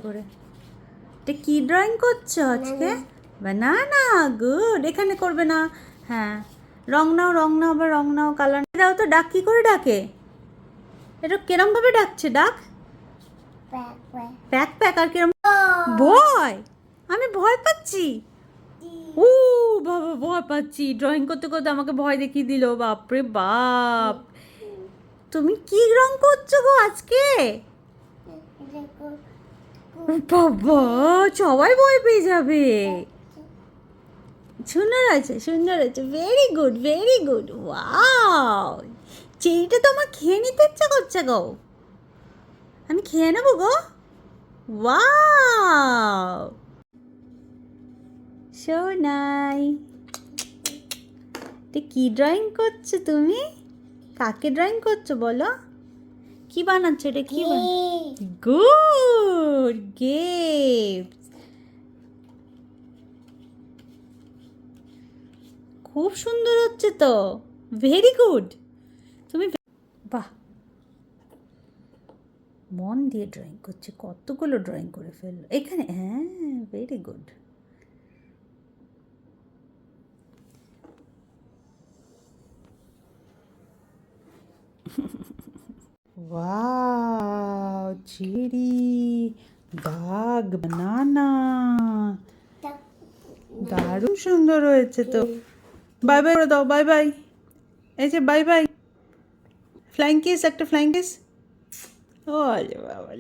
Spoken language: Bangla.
করে এটা কি ড্রয়িং করছো আজকে? বানানা। গুড। এখানে করবে না। হ্যাঁ, রং নাও, রং নাও, আবার রং নাও, কালার দাও। তো ডাক কি করে ডাকে? এটা কিরম ভাবে ডাকছে? ডাক প্যাক প্যাক। আর কিরম ভয়? আমি ভয় পাচ্ছি। ও বাবা, ভয় পাচ্ছি। ড্রয়িং করতে করতে আমাকে ভয় দেখিয়ে দিল। বাপরে বাপ, তুমি কি রং করছো গো আজকে? বাবা, সবাই ভয় পেয়ে যাবে। সুন্দর আছে, সুন্দর আছে। Very good, very good. Wow, চেরিটা তো আমার খেয়ে নিতে ইচ্ছা করছে গো। আমি খেয়ে নেবো গো। ওয়াও, সোনাই। এটা কি ড্রয়িং করছো তুমি? কাকে ড্রয়িং করছো বলো? কি বানাচ্ছো? এটা কি গুড গিফট। খুব সুন্দর হচ্ছে তো। Very good. তুমি বাহ, মন দিয়ে ড্রয়িং করছে। কতগুলো ড্রয়িং করে ফেললো এখানে। হ্যাঁ, ভেরি গুড। ওয়াও, চেরি, বাঘ, বানানা, দারুণ সুন্দর হয়েছে তো। বাই বাই করে দাও। Bye bye. এই যে বাই বাই। ফ্লাইং কিস, একটা ফ্লাইং কিস। ওলে বাবা।